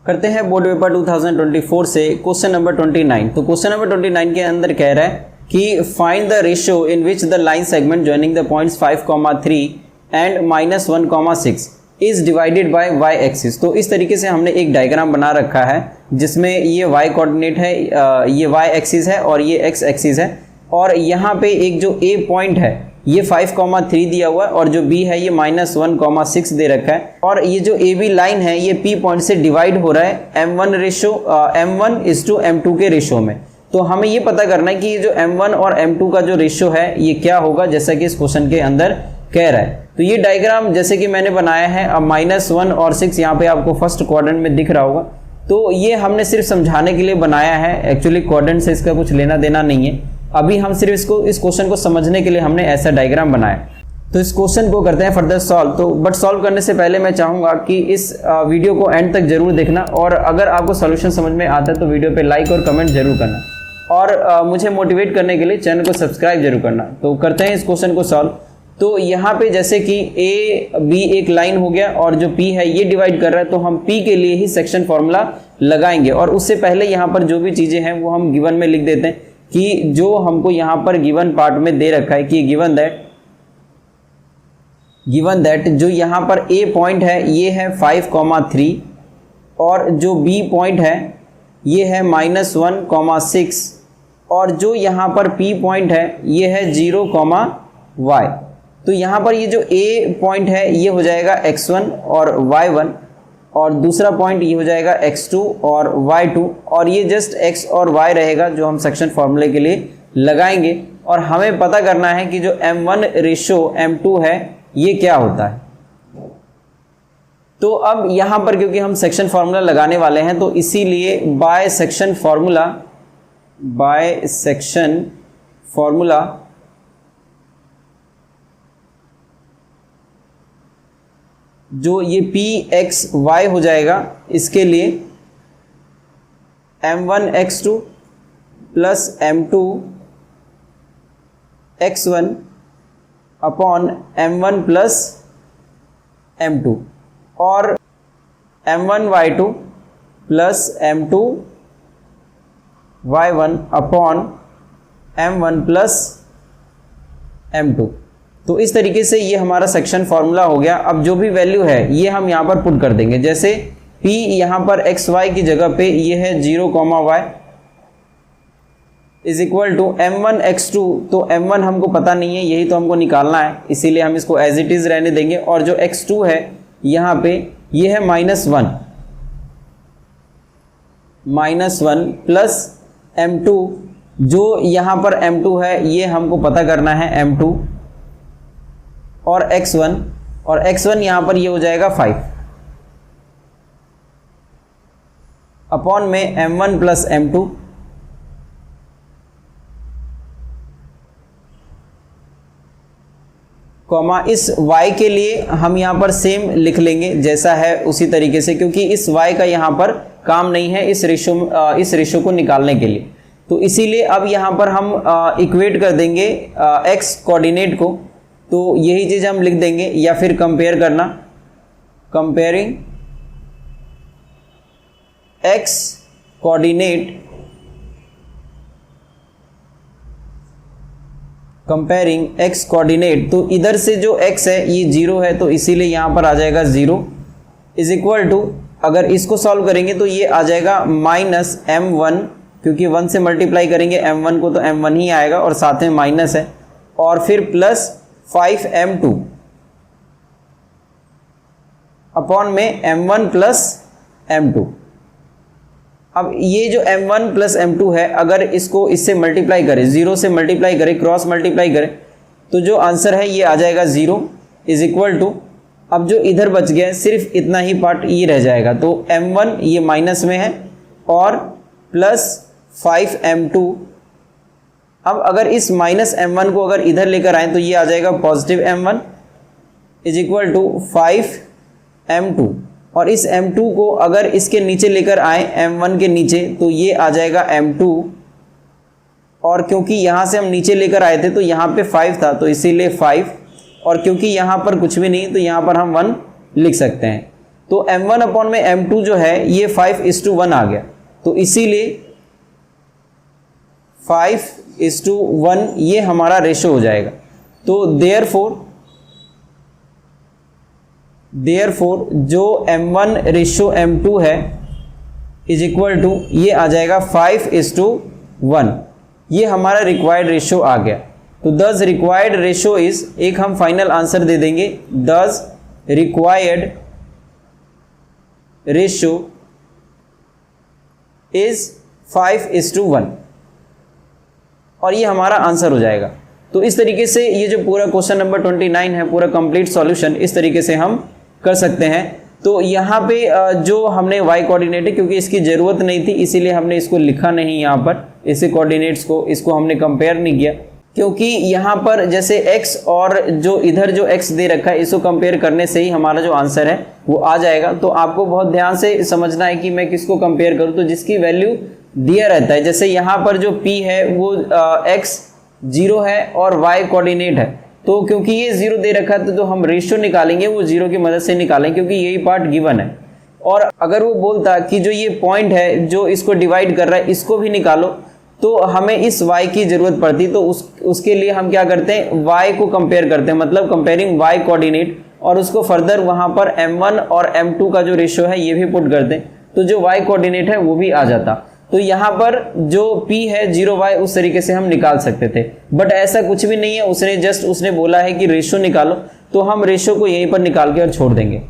करते हैं board paper 2024 से क्वेश्चन नंबर 29। तो क्वेश्चन नंबर 29 के अंदर कह रहा है कि find the ratio in which the line segment joining the points 5,3 and -1,6 is divided by Y axis. तो इस तरीके से हमने एक डायग्राम बना रखा है जिसमें ये वाई कोऑर्डिनेट है, ये वाई एक्सिस है और ये एक्स एक्सिस है, और यहाँ पे एक जो ए पॉइंट है ये 5,3 दिया हुआ है और जो बी है ये -1,6 दे रखा है, और ये जो ए बी लाइन है ये पी पॉइंट से डिवाइड हो रहा है M1:M2 के रेशियो में। तो हमें ये पता करना है कि ये जो M1 और M2 का जो रेशियो है ये क्या होगा, जैसा कि इस क्वेश्चन के अंदर कह रहा है। तो ये डायग्राम जैसे कि मैंने बनाया है, अब -1 और 6 यहाँ पे आपको फर्स्ट क्वाड्रेंट में दिख रहा होगा। तो ये हमने सिर्फ समझाने के लिए बनाया है, एक्चुअली क्वाड्रेंट से इसका कुछ लेना देना नहीं है। अभी हम सिर्फ इस क्वेश्चन को समझने के लिए हमने ऐसा डायग्राम बनाया। तो इस क्वेश्चन को करते हैं फर्दर सॉल्व। तो बट सॉल्व करने से पहले मैं चाहूँगा कि इस वीडियो को एंड तक जरूर देखना, और अगर आपको सॉल्यूशन समझ में आता है तो वीडियो पे लाइक और कमेंट जरूर करना, और मुझे मोटिवेट करने के लिए चैनल को सब्सक्राइब जरूर करना। तो करते हैं इस क्वेश्चन को सॉल्व। तो यहाँ पे जैसे कि ए बी एक लाइन हो गया और जो पी है ये डिवाइड कर रहा है, तो हम पी के लिए ही सेक्शन फॉर्मूला लगाएंगे। और उससे पहले यहाँ पर जो भी चीज़ें हैं वो हम गिवन में लिख देते हैं कि जो हमको यहाँ पर गिवन पार्ट में दे रखा है कि गिवन दैट जो यहाँ पर ए पॉइंट है ये है 5,3 और जो बी पॉइंट है ये है -1,6 और जो यहाँ पर पी पॉइंट है ये है 0,y। तो यहाँ पर ये जो ए पॉइंट है ये हो जाएगा x1 और y1, और दूसरा पॉइंट ये हो जाएगा x2 और y2, और ये जस्ट x और y रहेगा जो हम सेक्शन फॉर्मूले के लिए लगाएंगे। और हमें पता करना है कि जो M1:M2 है ये क्या होता है। तो अब यहाँ पर क्योंकि हम सेक्शन फॉर्मूला लगाने वाले हैं तो इसीलिए बाय सेक्शन फॉर्मूला जो ये PXY हो जाएगा, इसके लिए M1x2 plus M2x1 upon M1 plus M2 और M1y2 plus M2y1 upon M1 plus M2। तो इस तरीके से ये हमारा सेक्शन फॉर्मूला हो गया। अब जो भी वैल्यू है ये हम यहाँ पर पुट कर देंगे, जैसे P यहाँ पर XY की जगह पे ये है 0,y is equal to M1x2। तो M1 हमको पता नहीं है, यही तो हमको निकालना है, इसीलिए हम इसको एज इट इज रहने देंगे। और जो x2 है यहाँ पे ये है -1 प्लस M2, जो यहाँ पर M2 है ये हमको पता करना है M2 और x1 यहाँ पर ये हो जाएगा 5 अपॉन में M1 प्लस M2 कॉमा इस y के लिए हम यहाँ पर सेम लिख लेंगे जैसा है उसी तरीके से, क्योंकि इस y का यहाँ पर काम नहीं है इस रेशो को निकालने के लिए। तो इसीलिए अब यहाँ पर हम इक्वेट कर देंगे x कोऑर्डिनेट को, तो यही चीज़ हम लिख देंगे, या फिर कंपेयर करना, कंपेयरिंग x कोऑर्डिनेट। तो इधर से जो x है ये 0 है, तो इसीलिए यहाँ पर आ जाएगा 0 इज इक्वल टू, अगर इसको सॉल्व करेंगे तो ये आ जाएगा -M1, क्योंकि 1 से मल्टीप्लाई करेंगे M1 को तो M1 ही आएगा और साथ में माइनस है, और फिर प्लस 5M2 अपॉन में M1 प्लस M2। अब ये जो M1 प्लस M2 है, अगर इसको इससे मल्टीप्लाई करें, 0 से मल्टीप्लाई करें, क्रॉस मल्टीप्लाई करें, तो जो आंसर है ये आ जाएगा 0 इज इक्वल टू, अब जो इधर बच गया सिर्फ इतना ही पार्ट ये रह जाएगा। तो M1 ये माइनस में है और प्लस 5M2। अब अगर इस -M1 को अगर इधर लेकर आए तो ये आ जाएगा positive M1 is equal to 5M2, और इस M2 को अगर इसके नीचे लेकर आए M1 के नीचे तो ये आ जाएगा M2, और क्योंकि यहाँ से हम नीचे लेकर आए थे तो यहाँ पे 5 था तो इसीलिए 5, और क्योंकि यहाँ पर कुछ भी नहीं तो यहाँ पर हम 1 लिख सकते हैं। तो m1 अपॉन में m2 जो है ये 5:1 आ गया, तो इसीलिए 5:1 ये हमारा रेशो हो जाएगा। तो देयरफॉर जो m1 रेशो m2 है इज इक्वल टू ये आ जाएगा 5:1, ये हमारा रिक्वायर्ड रेशो आ गया। तो दस रिक्वायर्ड रेशो इज, एक हम फाइनल आंसर दे देंगे, दस रिक्वायर्ड रेशो इज 5:1 और ये हमारा आंसर हो जाएगा। तो इस तरीके से ये जो पूरा क्वेश्चन नंबर 29 है, पूरा कंप्लीट सॉल्यूशन इस तरीके से हम कर सकते हैं। तो यहाँ पे जो हमने y कोऑर्डिनेट है, क्योंकि इसकी ज़रूरत नहीं थी इसीलिए हमने इसको लिखा नहीं यहाँ पर, इसे कोऑर्डिनेट्स को, इसको हमने कंपेयर नहीं किया, क्योंकि यहाँ पर जैसे x और जो इधर जो x दे रखा है इसको कंपेयर करने से ही हमारा जो आंसर है वो आ जाएगा। तो आपको बहुत ध्यान से समझना है कि मैं किसको कंपेयर करूँ, तो जिसकी वैल्यू दिया रहता है। जैसे यहाँ पर जो p है वो x 0 है और y कोऑर्डिनेट है, तो क्योंकि ये 0 दे रखा है तो जो हम रेशियो निकालेंगे वो 0 की मदद से निकालेंगे, क्योंकि यही पार्ट गिवन है। और अगर वो बोलता कि जो ये पॉइंट है जो इसको डिवाइड कर रहा है इसको भी निकालो, तो हमें इस y की ज़रूरत पड़ती, तो उसके लिए हम क्या करते हैं, y को कंपेयर करते हैं, मतलब कंपेयरिंग y कोऑर्डिनेट, और उसको फर्दर वहाँ पर m1 और m2 का जो रेशियो है ये भी पुट करते हैं, तो जो y कोऑर्डिनेट है वो भी आ जाता। तो यहाँ पर जो p है 0y उस तरीके से हम निकाल सकते थे, बट ऐसा कुछ भी नहीं है, उसने बोला है कि रेशियो निकालो, तो हम रेशियो को यहीं पर निकाल के और छोड़ देंगे।